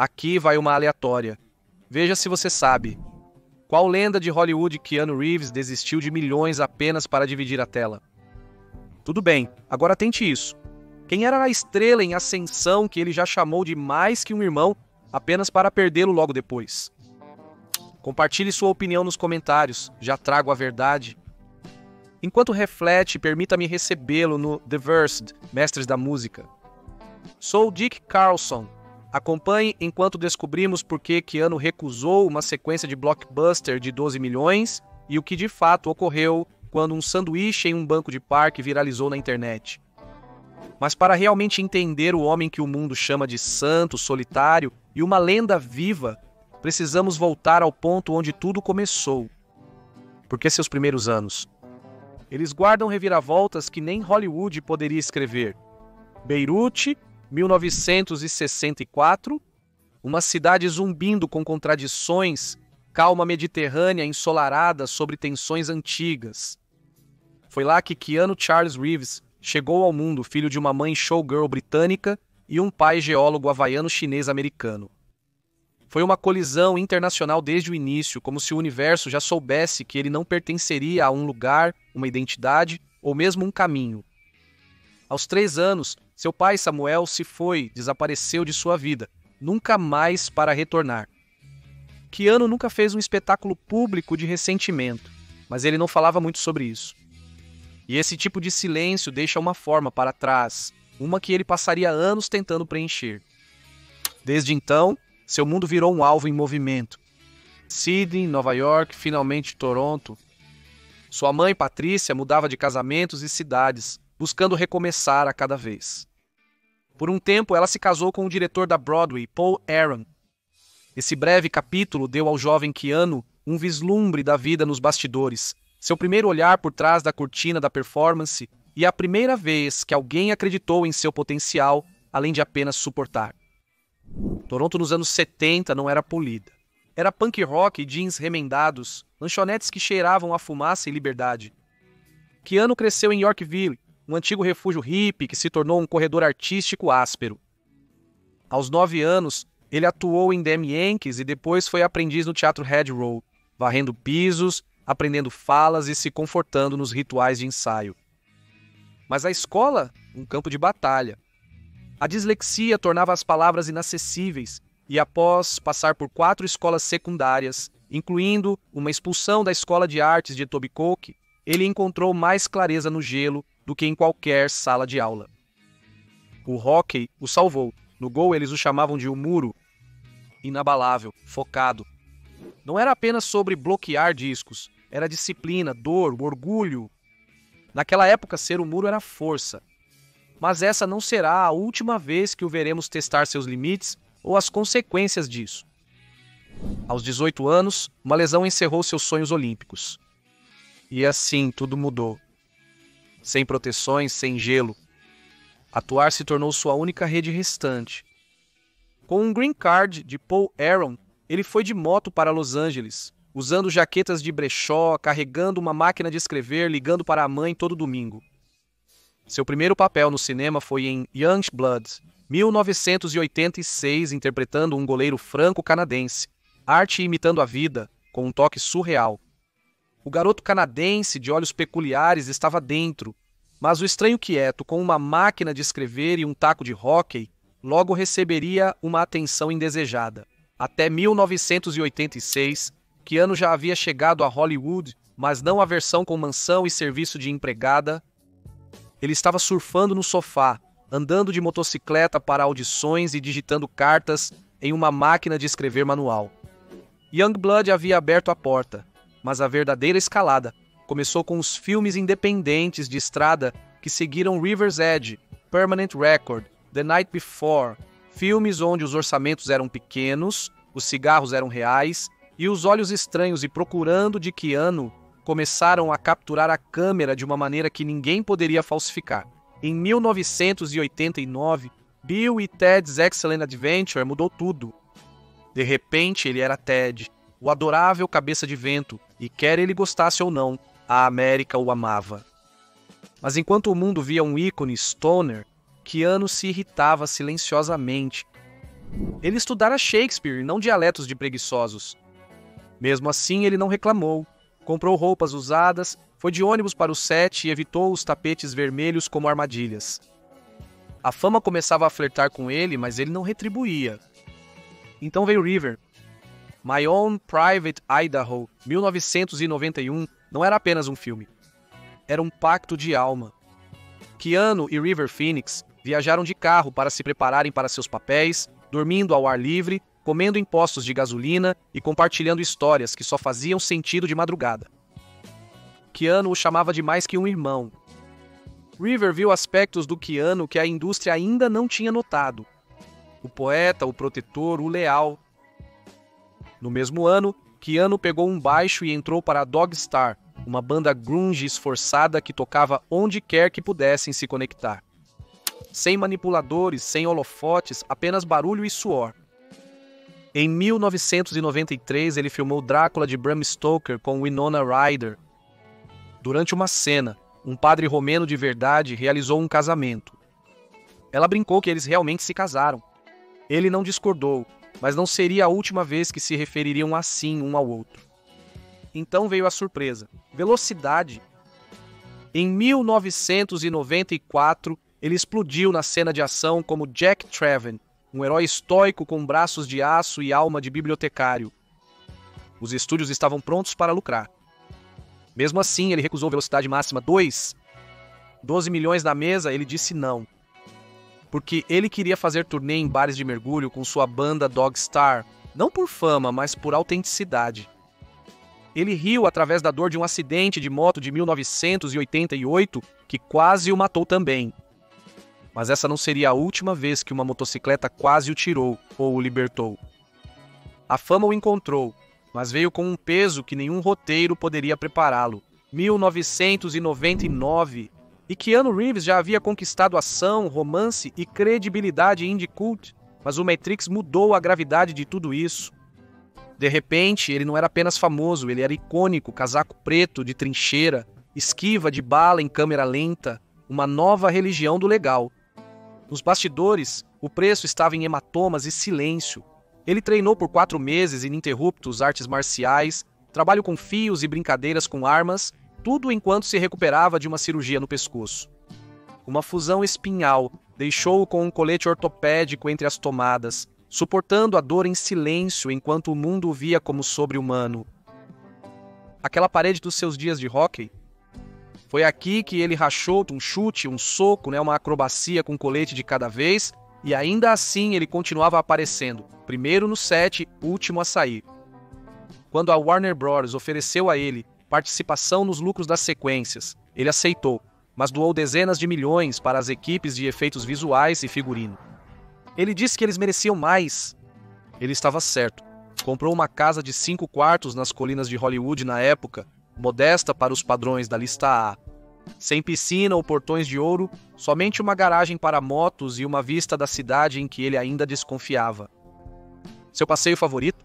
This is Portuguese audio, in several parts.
Aqui vai uma aleatória. Veja se você sabe. Qual lenda de Hollywood Keanu Reeves desistiu de milhões apenas para dividir a tela? Tudo bem, agora tente isso. Quem era a estrela em ascensão que ele já chamou de mais que um irmão apenas para perdê-lo logo depois? Compartilhe sua opinião nos comentários, já trago a verdade. Enquanto reflete, permita-me recebê-lo no The Versed, Mestres da Música. Sou Dick Carlson. Acompanhe enquanto descobrimos por que Keanu recusou uma sequência de blockbuster de 12 milhões e o que de fato ocorreu quando um sanduíche em um banco de parque viralizou na internet. Mas para realmente entender o homem que o mundo chama de santo, solitário e uma lenda viva, precisamos voltar ao ponto onde tudo começou. Por que seus primeiros anos? Eles guardam reviravoltas que nem Hollywood poderia escrever. Beirute, 1964, uma cidade zumbindo com contradições, calma mediterrânea ensolarada sobre tensões antigas. Foi lá que Keanu Charles Reeves chegou ao mundo, filho de uma mãe showgirl britânica e um pai geólogo havaiano-chinês-americano. Foi uma colisão internacional desde o início, como se o universo já soubesse que ele não pertenceria a um lugar, uma identidade ou mesmo um caminho. Aos 3 anos, seu pai Samuel se foi, desapareceu de sua vida, nunca mais para retornar. Keanu nunca fez um espetáculo público de ressentimento, mas ele não falava muito sobre isso. E esse tipo de silêncio deixa uma forma para trás, uma que ele passaria anos tentando preencher. Desde então, seu mundo virou um alvo em movimento. Sydney, Nova York, finalmente Toronto. Sua mãe, Patrícia, mudava de casamentos e cidades, buscando recomeçar a cada vez. Por um tempo, ela se casou com o diretor da Broadway, Paul Aaron. Esse breve capítulo deu ao jovem Keanu um vislumbre da vida nos bastidores, seu primeiro olhar por trás da cortina da performance e a primeira vez que alguém acreditou em seu potencial, além de apenas suportar. Toronto nos anos 70 não era polida. Era punk rock e jeans remendados, lanchonetes que cheiravam a fumaça e liberdade. Keanu cresceu em Yorkville, um antigo refúgio hippie que se tornou um corredor artístico áspero. Aos 9 anos, ele atuou em Damn Yankees e depois foi aprendiz no Teatro Red Row, varrendo pisos, aprendendo falas e se confortando nos rituais de ensaio. Mas a escola, um campo de batalha. A dislexia tornava as palavras inacessíveis e após passar por 4 escolas secundárias, incluindo uma expulsão da Escola de Artes de Etobicoke, ele encontrou mais clareza no gelo do que em qualquer sala de aula. O hóquei o salvou. No gol eles o chamavam de o muro. Inabalável, focado. Não era apenas sobre bloquear discos, era disciplina, dor, orgulho. Naquela época, ser o muro era força. Mas essa não será a última vez que o veremos testar seus limites ou as consequências disso. Aos 18 anos, uma lesão encerrou seus sonhos olímpicos. E assim tudo mudou. Sem proteções, sem gelo. Atuar se tornou sua única rede restante. Com um green card de Paul Aaron, ele foi de moto para Los Angeles, usando jaquetas de brechó, carregando uma máquina de escrever, ligando para a mãe todo domingo. Seu primeiro papel no cinema foi em Youngblood, 1986, interpretando um goleiro franco-canadense, arte imitando a vida, com um toque surreal. O garoto canadense de olhos peculiares estava dentro, mas o estranho quieto, com uma máquina de escrever e um taco de hóquei, logo receberia uma atenção indesejada. Até 1986, Keanu já havia chegado a Hollywood, mas não a versão com mansão e serviço de empregada. Ele estava surfando no sofá, andando de motocicleta para audições e digitando cartas em uma máquina de escrever manual. Youngblood havia aberto a porta, mas a verdadeira escalada começou com os filmes independentes de estrada que seguiram River's Edge, Permanent Record, The Night Before, filmes onde os orçamentos eram pequenos, os cigarros eram reais e os olhos estranhos e procurando de Keanu começaram a capturar a câmera de uma maneira que ninguém poderia falsificar. Em 1989, Bill e Ted's Excellent Adventure mudou tudo. De repente, ele era Ted, o adorável cabeça de vento, e quer ele gostasse ou não, a América o amava. Mas enquanto o mundo via um ícone stoner, Keanu se irritava silenciosamente. Ele estudara Shakespeare e não dialetos de preguiçosos. Mesmo assim, ele não reclamou. Comprou roupas usadas, foi de ônibus para o set e evitou os tapetes vermelhos como armadilhas. A fama começava a flertar com ele, mas ele não retribuía. Então veio River. My Own Private Idaho, 1991, não era apenas um filme. Era um pacto de alma. Keanu e River Phoenix viajaram de carro para se prepararem para seus papéis, dormindo ao ar livre, comendo em postos de gasolina e compartilhando histórias que só faziam sentido de madrugada. Keanu o chamava de mais que um irmão. River viu aspectos do Keanu que a indústria ainda não tinha notado. O poeta, o protetor, o leal. No mesmo ano, Keanu pegou um baixo e entrou para a Dogstar, uma banda grunge esforçada que tocava onde quer que pudessem se conectar. Sem manipuladores, sem holofotes, apenas barulho e suor. Em 1993, ele filmou Drácula de Bram Stoker com Winona Ryder. Durante uma cena, um padre romeno de verdade realizou um casamento. Ela brincou que eles realmente se casaram. Ele não discordou, mas não seria a última vez que se refeririam assim um ao outro. Então veio a surpresa. Velocidade. Em 1994, ele explodiu na cena de ação como Jack Traven, um herói estoico com braços de aço e alma de bibliotecário. Os estúdios estavam prontos para lucrar. Mesmo assim, ele recusou velocidade máxima 2. 12 milhões na mesa, ele disse não. Porque ele queria fazer turnê em bares de mergulho com sua banda Dogstar, não por fama, mas por autenticidade. Ele riu através da dor de um acidente de moto de 1988 que quase o matou também. Mas essa não seria a última vez que uma motocicleta quase o tirou ou o libertou. A fama o encontrou, mas veio com um peso que nenhum roteiro poderia prepará-lo. 1999, e Keanu Reeves já havia conquistado ação, romance e credibilidade indie cult, mas o Matrix mudou a gravidade de tudo isso. De repente, ele não era apenas famoso, ele era icônico, casaco preto de trincheira, esquiva de bala em câmera lenta, uma nova religião do legal. Nos bastidores, o preço estava em hematomas e silêncio. Ele treinou por 4 meses ininterruptos artes marciais, trabalho com fios e brincadeiras com armas, tudo enquanto se recuperava de uma cirurgia no pescoço. Uma fusão espinhal deixou-o com um colete ortopédico entre as tomadas, suportando a dor em silêncio enquanto o mundo o via como sobre-humano. Aquela parede dos seus dias de hóquei? Foi aqui que ele rachou um chute, um soco, uma acrobacia com colete de cada vez, e ainda assim ele continuava aparecendo, primeiro no set, último a sair. Quando a Warner Bros. Ofereceu a ele participação nos lucros das sequências, ele aceitou, mas doou dezenas de milhões para as equipes de efeitos visuais e figurino. Ele disse que eles mereciam mais. Ele estava certo. Comprou uma casa de 5 quartos nas colinas de Hollywood na época, modesta para os padrões da lista A. Sem piscina ou portões de ouro, somente uma garagem para motos e uma vista da cidade em que ele ainda desconfiava. Seu passeio favorito?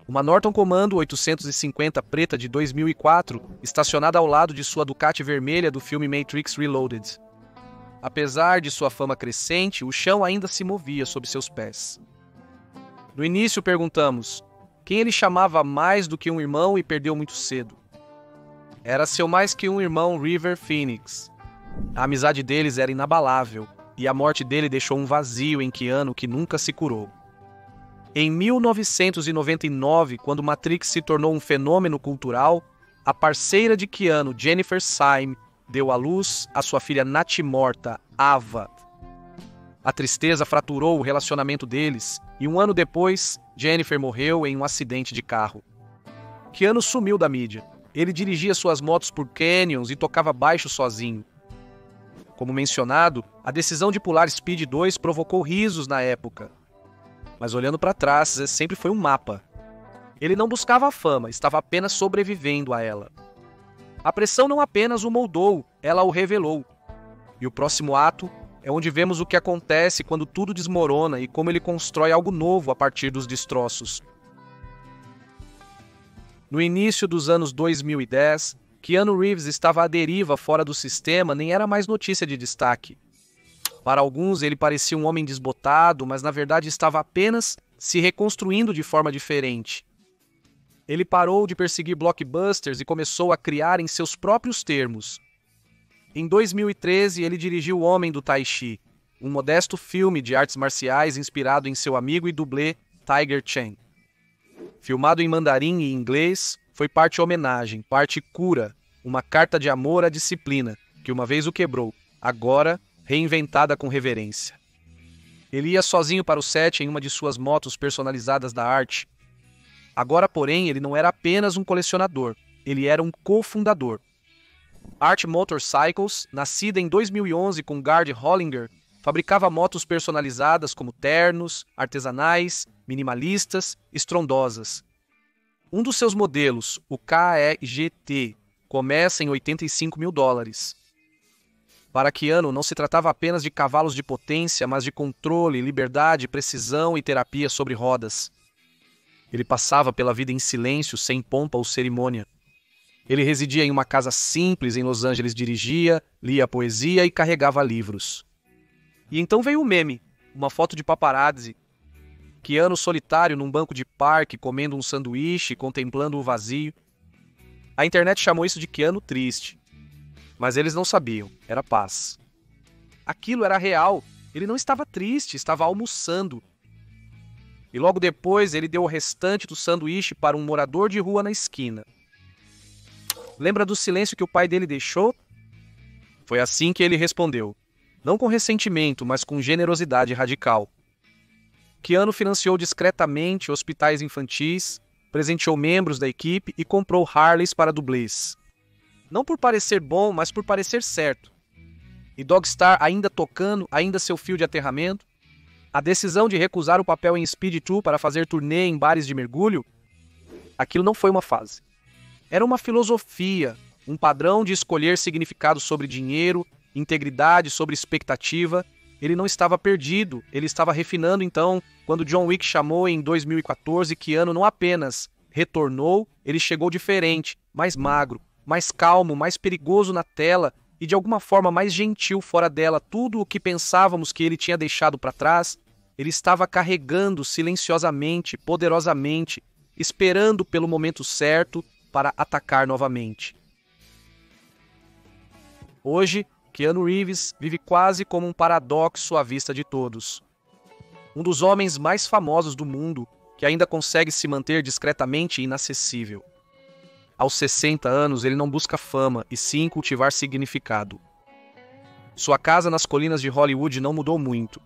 Uma Norton Commando 850 preta de 2004, estacionada ao lado de sua Ducati vermelha do filme Matrix Reloaded. Apesar de sua fama crescente, o chão ainda se movia sob seus pés. No início perguntamos, quem ele chamava mais do que um irmão e perdeu muito cedo? Era seu mais que um irmão River Phoenix. A amizade deles era inabalável, e a morte dele deixou um vazio em Keanu que nunca se curou. Em 1999, quando Matrix se tornou um fenômeno cultural, a parceira de Keanu, Jennifer Syme, deu à luz a sua filha natimorta, Ava. A tristeza fraturou o relacionamento deles, e um ano depois, Jennifer morreu em um acidente de carro. Keanu sumiu da mídia. Ele dirigia suas motos por canyons e tocava baixo sozinho. Como mencionado, a decisão de pular Speed 2 provocou risos na época. Mas olhando para trás, sempre foi um mapa. Ele não buscava a fama, estava apenas sobrevivendo a ela. A pressão não apenas o moldou, ela o revelou. E o próximo ato é onde vemos o que acontece quando tudo desmorona e como ele constrói algo novo a partir dos destroços. No início dos anos 2010, Keanu Reeves estava à deriva fora do sistema, nem era mais notícia de destaque. Para alguns, ele parecia um homem desbotado, mas na verdade estava apenas se reconstruindo de forma diferente. Ele parou de perseguir blockbusters e começou a criar em seus próprios termos. Em 2013, ele dirigiu O Homem do Tai Chi, um modesto filme de artes marciais inspirado em seu amigo e dublê Tiger Chen. Filmado em mandarim e inglês, foi parte homenagem, parte cura, uma carta de amor à disciplina, que uma vez o quebrou, agora reinventada com reverência. Ele ia sozinho para o set em uma de suas motos personalizadas da arte. Agora, porém, ele não era apenas um colecionador, ele era um cofundador. Art Motorcycles, nascida em 2011 com Gard Hollinger, fabricava motos personalizadas como ternos, artesanais, minimalistas, estrondosas. Um dos seus modelos, o KEGT, começa em $85 mil. Para Keanu, não se tratava apenas de cavalos de potência, mas de controle, liberdade, precisão e terapia sobre rodas. Ele passava pela vida em silêncio, sem pompa ou cerimônia. Ele residia em uma casa simples em Los Angeles, dirigia, lia poesia e carregava livros. E então veio o meme, uma foto de paparazzi. Keanu solitário num banco de parque, comendo um sanduíche, contemplando o vazio. A internet chamou isso de Keanu triste. Mas eles não sabiam, era paz. Aquilo era real, ele não estava triste, estava almoçando. E logo depois ele deu o restante do sanduíche para um morador de rua na esquina. Lembra do silêncio que o pai dele deixou? Foi assim que ele respondeu. Não com ressentimento, mas com generosidade radical. Keanu financiou discretamente hospitais infantis, presenteou membros da equipe e comprou Harleys para dublês. Não por parecer bom, mas por parecer certo. E Dogstar ainda tocando, ainda seu fio de aterramento. A decisão de recusar o papel em Speed 2 para fazer turnê em bares de mergulho, aquilo não foi uma fase. Era uma filosofia, um padrão de escolher significado sobre dinheiro, integridade sobre expectativa. Ele não estava perdido, ele estava refinando. Então, quando John Wick chamou em 2014, Keanu não apenas retornou, ele chegou diferente, mais magro, mais calmo, mais perigoso na tela e de alguma forma mais gentil fora dela. Tudo o que pensávamos que ele tinha deixado para trás, ele estava carregando silenciosamente, poderosamente, esperando pelo momento certo para atacar novamente. Hoje, Keanu Reeves vive quase como um paradoxo à vista de todos. Um dos homens mais famosos do mundo que ainda consegue se manter discretamente inacessível. Aos 60 anos, ele não busca fama, e sim cultivar significado. Sua casa nas colinas de Hollywood não mudou muito.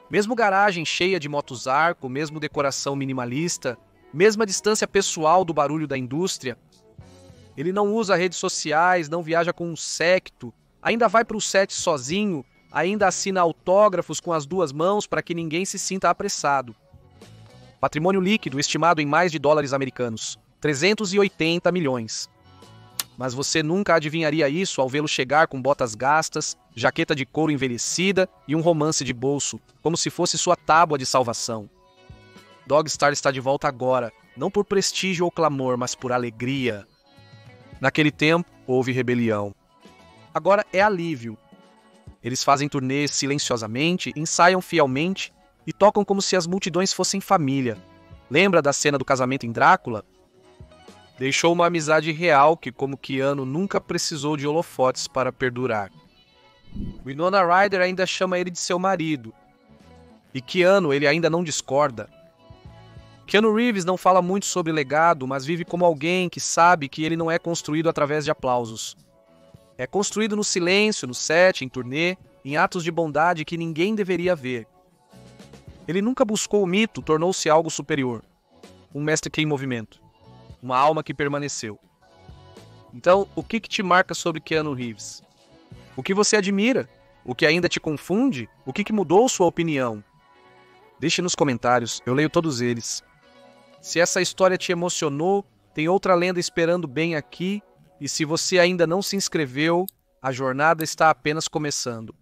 Mesmo garagem cheia de motos arco, mesmo decoração minimalista, mesma distância pessoal do barulho da indústria. Ele não usa redes sociais, não viaja com um séquito, ainda vai para o set sozinho, ainda assina autógrafos com as duas mãos para que ninguém se sinta apressado. Patrimônio líquido estimado em mais de dólares americanos. 380 milhões. Mas você nunca adivinharia isso ao vê-lo chegar com botas gastas, jaqueta de couro envelhecida e um romance de bolso, como se fosse sua tábua de salvação. Dogstar está de volta agora, não por prestígio ou clamor, mas por alegria. Naquele tempo, houve rebelião. Agora é alívio. Eles fazem turnês silenciosamente, ensaiam fielmente e tocam como se as multidões fossem família. Lembra da cena do casamento em Drácula? Deixou uma amizade real que, como Keanu, nunca precisou de holofotes para perdurar. Winona Ryder ainda chama ele de seu marido. E Keanu, ele ainda não discorda. Keanu Reeves não fala muito sobre legado, mas vive como alguém que sabe que ele não é construído através de aplausos. É construído no silêncio, no set, em turnê, em atos de bondade que ninguém deveria ver. Ele nunca buscou o mito, tornou-se algo superior. Um mestre que em movimento. Uma alma que permaneceu. Então, o que te marca sobre Keanu Reeves? O que você admira? O que ainda te confunde? O que mudou sua opinião? Deixe nos comentários, eu leio todos eles. Se essa história te emocionou, tem outra lenda esperando bem aqui. E se você ainda não se inscreveu, a jornada está apenas começando.